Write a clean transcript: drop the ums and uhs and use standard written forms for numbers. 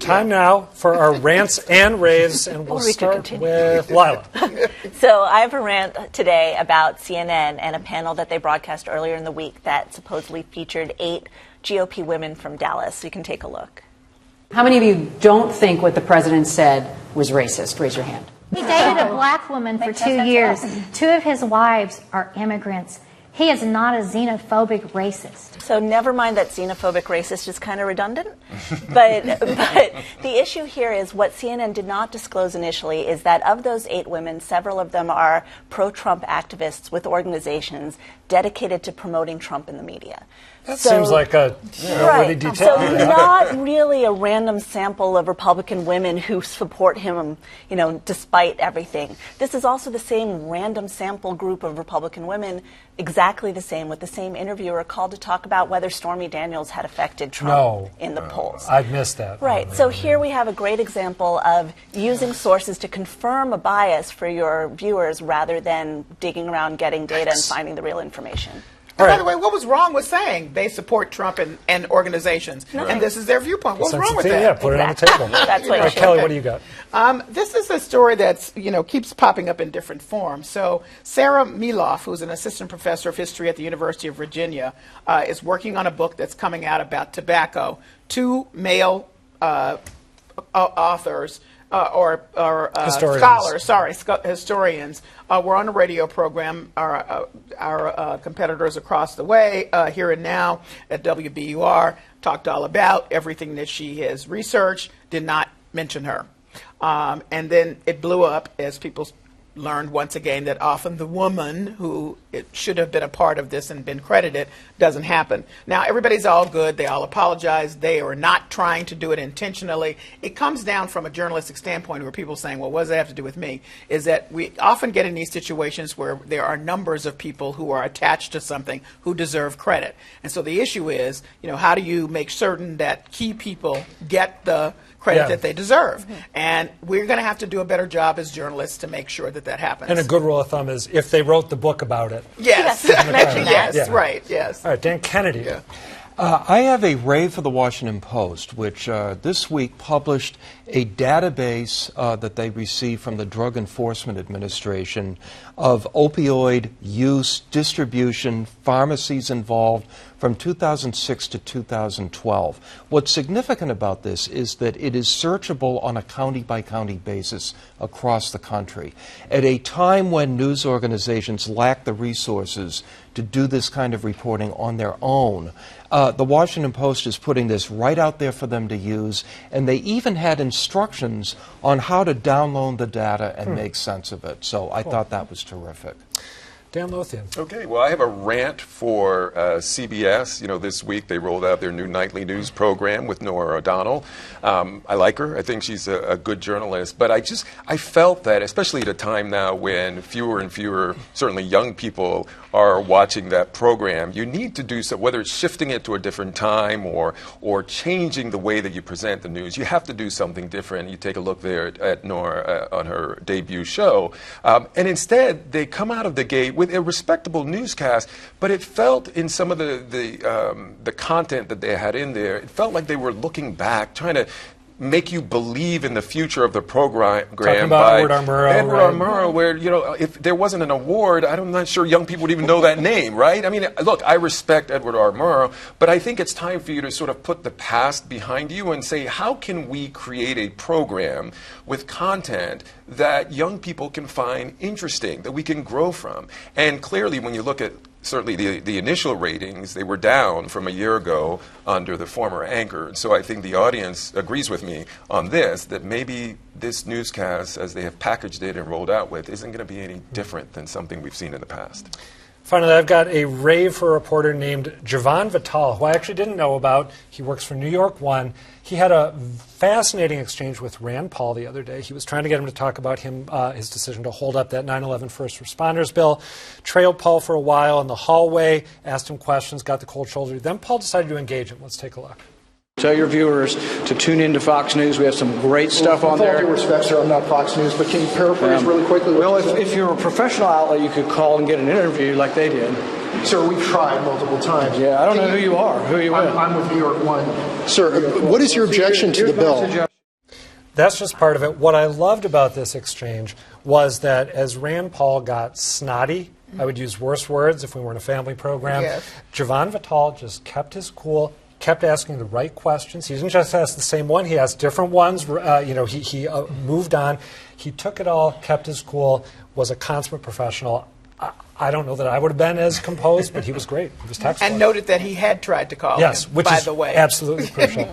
Time now for our rants and raves, and we'll start with Lylah. So I have a rant today about CNN and a panel that they broadcast earlier in the week that supposedly featured 8 GOP women from Dallas. You can take a look. How many of you don't think what the president said was racist? Raise your hand. He dated a black woman for 2 years. 2 of his wives are immigrants. He is not a xenophobic racist. So never mind that xenophobic racist is kind of redundant. But the issue here is what CNN did not disclose initially is that of those 8 women, several of them are pro-Trump activists with organizations dedicated to promoting Trump in the media. That seems like a really detailed. So not really a random sample of Republican women who support him, despite everything. This is also the same random sample group of Republican women, exactly the same, with the same interviewer called to talk about whether Stormy Daniels had affected Trump in the polls. I've missed that. Right. So here we have a great example of using sources to confirm a bias for your viewers rather than digging around, getting data, and finding the real information. And by the way, what was wrong with saying they support Trump and organizations? Nothing. And this is their viewpoint. What's wrong with that? Yeah, put it on the table. That's what Kelly, what do you got? This is a story that's, keeps popping up in different forms. So Sarah Miloff, who's an assistant professor of history at the University of Virginia, is working on a book that's coming out about tobacco. 2 male authors historians were on a radio program. Our competitors across the way, Here and Now at WBUR, talked all about everything that she has researched, did not mention her. And then it blew up as people learned once again that often the woman who should have been a part of this and been credited doesn't happen. Now, everybody's all good. They all apologize. They are not trying to do it intentionally. It comes down from a journalistic standpoint where people are saying, well, what does that have to do with me? Is that we often get in these situations where there are numbers of people who are attached to something who deserve credit. And so the issue is, how do you make certain that key people get the credit that they deserve? And we're going to have to do a better job as journalists to make sure that that happens. And a good rule of thumb is if they wrote the book about it. Yes. Yes, right, yes. All right, Dan Kennedy. Yeah. I have a rave for the Washington Post, which this week published a database that they received from the Drug Enforcement Administration of opioid use, distribution, pharmacies involved from 2006 to 2012. What's significant about this is that it is searchable on a county-by-county basis across the country. At a time when news organizations lack the resources to do this kind of reporting on their own, the Washington Post is putting this right out there for them to use, and they even had instructions on how to download the data and make sense of it. So I thought that was terrific. Dan Lothian. Okay, well, I have a rant for CBS. This week they rolled out their new nightly news program with Norah O'Donnell. I like her. I think she's a good journalist. But I felt that, especially at a time now when fewer and fewer, certainly young people, are watching that program, you need to do so, whether it's shifting it to a different time or changing the way that you present the news. You have to do something different. You take a look there at Norah on her debut show. And instead, they come out of the gate with a respectable newscast, but it felt in some of the content that they had in there, it felt like they were looking back, trying to make you believe in the future of the program. Talking about Edward R. Murrow, where, if there wasn't an award, I'm not sure young people would even know that name, right? I mean, look, I respect Edward R. Murrow, but I think it's time for you to sort of put the past behind you and say, how can we create a program with content that young people can find interesting, that we can grow from? And clearly, when you look at certainly the initial ratings, they were down from a year ago under the former anchor. So I think the audience agrees with me on this, that maybe this newscast, as they have packaged it and rolled out with, isn't going to be any different than something we've seen in the past. Finally, I've got a rave for a reporter named Javon Vital, who I actually didn't know about. He works for New York One. He had a fascinating exchange with Rand Paul the other day. He was trying to get him to talk about his decision to hold up that 9/11 first responders bill. Trailed Paul for a while in the hallway, asked him questions, got the cold shoulder. Then Paul decided to engage him. Let's take a look. Tell your viewers to tune into Fox News. We have some great stuff on there. With all due respect, sir, I'm not Fox News, but can you paraphrase really quickly? Well, if you're a professional outlet, you could call and get an interview like they did. Sir, we've tried multiple times. Yeah, I don't know who you are. Who are you with? I'm with New York One. Sir, what is your objection to the bill? That's just part of it. What I loved about this exchange was that as Rand Paul got snotty, I would use worse words if we were in a family program, Yes. Jovan Vitale just kept his cool, kept asking the right questions. He didn't just ask the same one. He asked different ones. He moved on. He took it all, kept his cool, was a consummate professional. I don't know that I would have been as composed, but he was great. He was textbook. And noted that he had tried to call yes, him, which by is the way. absolutely crucial.